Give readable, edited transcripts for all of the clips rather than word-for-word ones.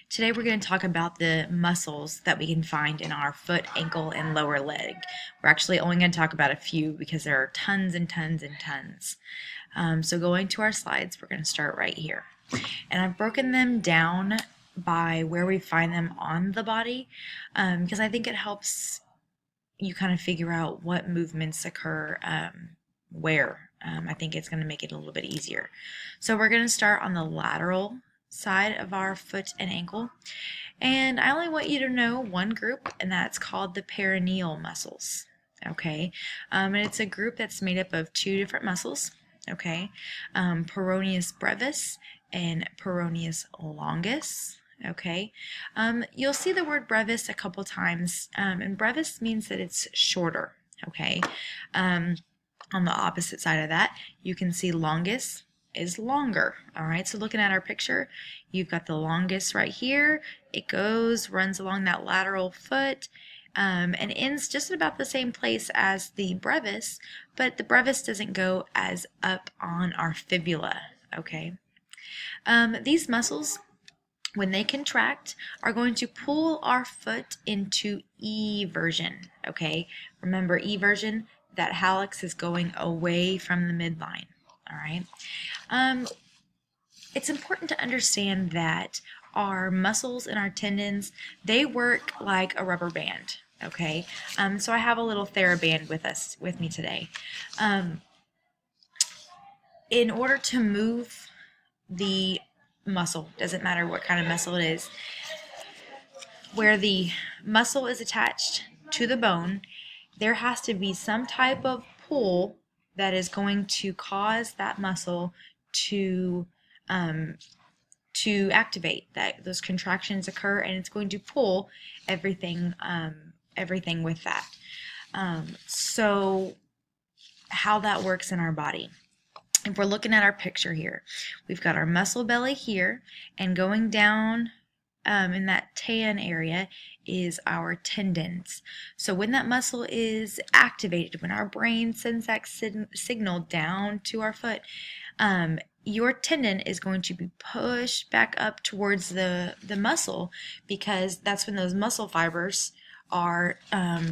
Today we're going to talk about the muscles that we can find in our foot, ankle, and lower leg. We're actually only going to talk about a few because there are tons and tons and tons. So going to our slides, we're going to start right here. And I've broken them down by where we find them on the body because I think it helps you kind of figure out what movements occur where. I think it's going to make it a little bit easier. So we're going to start on the lateral side of our foot and ankle. And I only want you to know one group, and that's called the peroneal muscles. Okay, and it's a group that's made up of two different muscles. Okay, peroneus brevis and peroneus longus. Okay, you'll see the word brevis a couple times, and brevis means that it's shorter. Okay, on the opposite side of that, you can see longus is longer. All right, so looking at our picture, you've got the longus right here. It runs along that lateral foot, and ends just about the same place as the brevis, but the brevis doesn't go as up on our fibula. Okay, these muscles, when they contract, are going to pull our foot into eversion. Okay, remember eversion, that hallux is going away from the midline. All right. It's important to understand that our muscles and our tendons, they work like a rubber band. Okay. So I have a little TheraBand with me today. In order to move the muscle, doesn't matter what kind of muscle it is, where the muscle is attached to the bone, there has to be some type of pull that is going to cause that muscle to activate, that those contractions occur, and it's going to pull everything with that. So how that works in our body. If we're looking at our picture here, we've got our muscle belly here, and going down in that tan area is our tendons. So when that muscle is activated, when our brain sends that signal down to our foot, your tendon is going to be pushed back up towards the muscle, because that's when those muscle fibers are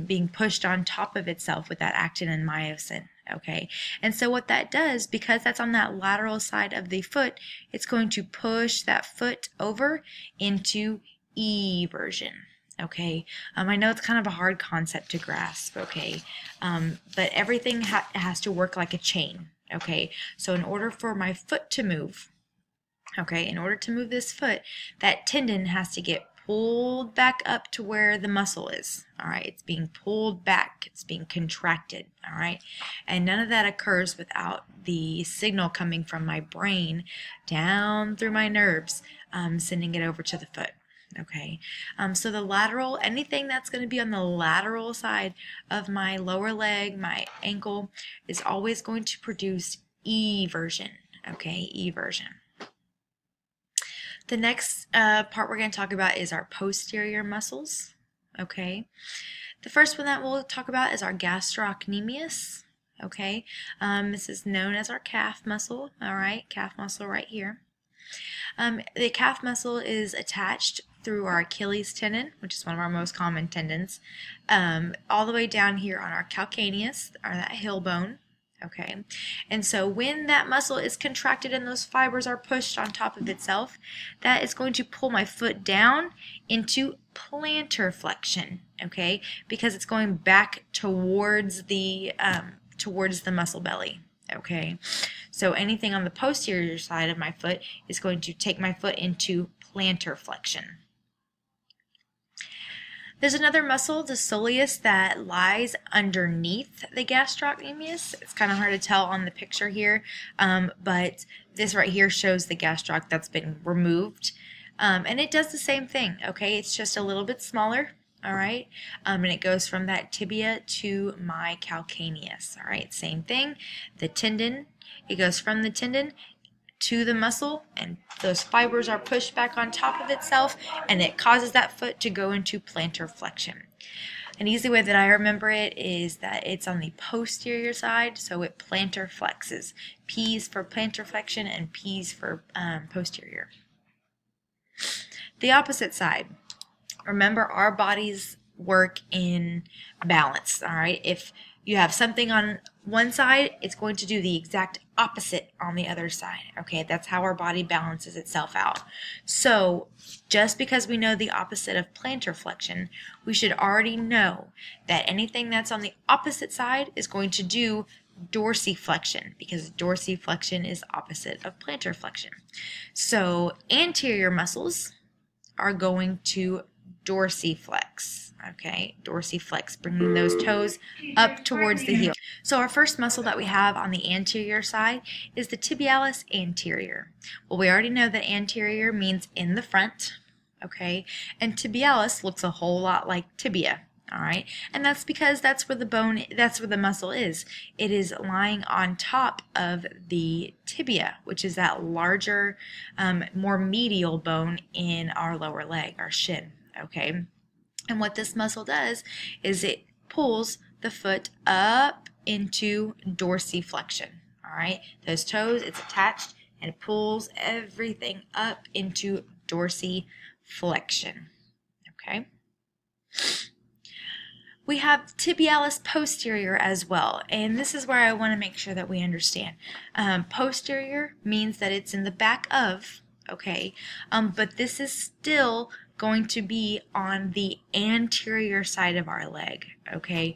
being pushed on top of itself with that actin and myosin. Okay, and so what that does, because that's on that lateral side of the foot, it's going to push that foot over into eversion. Okay, I know it's kind of a hard concept to grasp. Okay, but everything has to work like a chain. Okay, so in order for my foot to move, okay, in order to move this foot, that tendon has to get pulled back up to where the muscle is. All right, it's being pulled back, it's being contracted. All right, and none of that occurs without the signal coming from my brain down through my nerves, sending it over to the foot. Okay, so the lateral, anything that's going to be on the lateral side of my lower leg, my ankle, is always going to produce eversion. Okay, eversion. The next part we're going to talk about is our posterior muscles. Okay, the first one that we'll talk about is our gastrocnemius. Okay, this is known as our calf muscle. All right, calf muscle right here. The calf muscle is attached through our Achilles tendon, which is one of our most common tendons, all the way down here on our calcaneus, or that heel bone. Okay, and so when that muscle is contracted and those fibers are pushed on top of itself, that is going to pull my foot down into plantar flexion. Okay, because it's going back towards the muscle belly. Okay, so anything on the posterior side of my foot is going to take my foot into plantar flexion. There's another muscle, the soleus, that lies underneath the gastrocnemius. It's kind of hard to tell on the picture here, but this right here shows the gastroc that's been removed. And it does the same thing, okay? It's just a little bit smaller, all right? And it goes from that tibia to my calcaneus, all right? Same thing. The tendon, it goes from the tendon to the muscle, and those fibers are pushed back on top of itself, and it causes that foot to go into plantar flexion. An easy way that I remember it is that it's on the posterior side, so it plantar flexes. P's for plantar flexion and P's for posterior. The opposite side. Remember, our bodies work in balance, all right? If you have something on one side, it's going to do the exact opposite on the other side, okay? That's how our body balances itself out. So just because we know the opposite of plantar flexion, we should already know that anything that's on the opposite side is going to do dorsiflexion, because dorsiflexion is opposite of plantar flexion. So anterior muscles are going to dorsiflex, okay? Dorsiflex, bringing those toes up towards the heel. So our first muscle that we have on the anterior side is the tibialis anterior. Well, we already know that anterior means in the front, okay? And tibialis looks a whole lot like tibia. All right, and that's because that's where the muscle is. It is lying on top of the tibia, which is that larger, more medial bone in our lower leg, our shin, okay? And what this muscle does is it pulls the foot up into dorsiflexion, all right? Those toes, it's attached, and it pulls everything up into dorsiflexion, okay? We have tibialis posterior as well, and this is where I want to make sure that we understand. Posterior means that it's in the back of, okay, but this is still going to be on the anterior side of our leg, okay?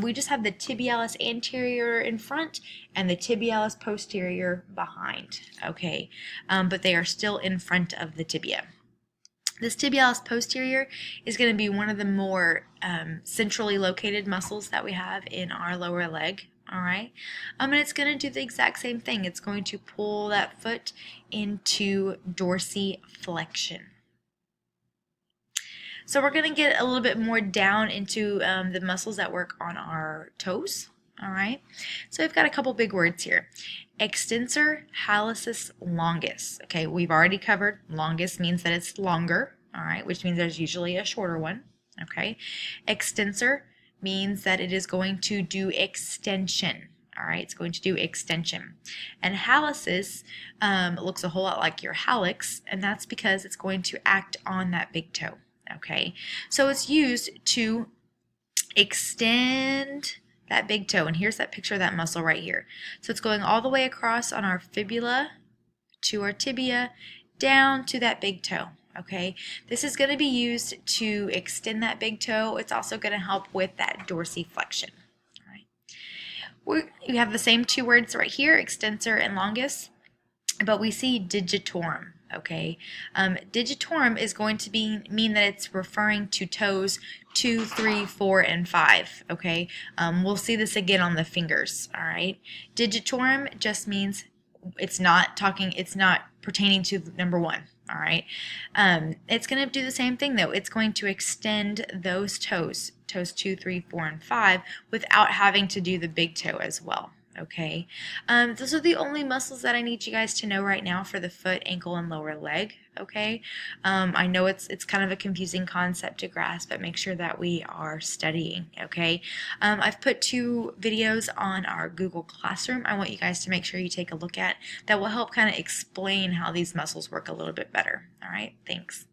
We just have the tibialis anterior in front and the tibialis posterior behind, okay? But they are still in front of the tibia. This tibialis posterior is going to be one of the more centrally located muscles that we have in our lower leg, all right? And it's going to do the exact same thing. It's going to pull that foot into dorsiflexion. So we're going to get a little bit more down into the muscles that work on our toes, all right? So we've got a couple big words here. Extensor hallucis longus. Okay, we've already covered longus means that it's longer, all right, which means there's usually a shorter one, okay? Extensor means that it is going to do extension, all right? It's going to do extension. And hallucis looks a whole lot like your hallux, and that's because it's going to act on that big toe, okay? So it's used to extend that big toe, and here's that picture of that muscle right here. So it's going all the way across on our fibula to our tibia down to that big toe, okay? This is going to be used to extend that big toe. It's also going to help with that dorsiflexion, all right? We have the same two words right here, extensor and longus, but we see digitorum. Okay, digitorum is going to mean that it's referring to toes 2, 3, 4, and 5. Okay, we'll see this again on the fingers. All right, digitorum just means it's not pertaining to number 1. All right, it's going to do the same thing though. It's going to extend those toes 2, 3, 4, and 5 without having to do the big toe as well. Okay, those are the only muscles that I need you guys to know right now for the foot, ankle, and lower leg. Okay, I know it's kind of a confusing concept to grasp, but make sure that we are studying. Okay, I've put 2 videos on our Google Classroom. I want you guys to make sure you take a look at that will help kind of explain how these muscles work a little bit better. All right, thanks.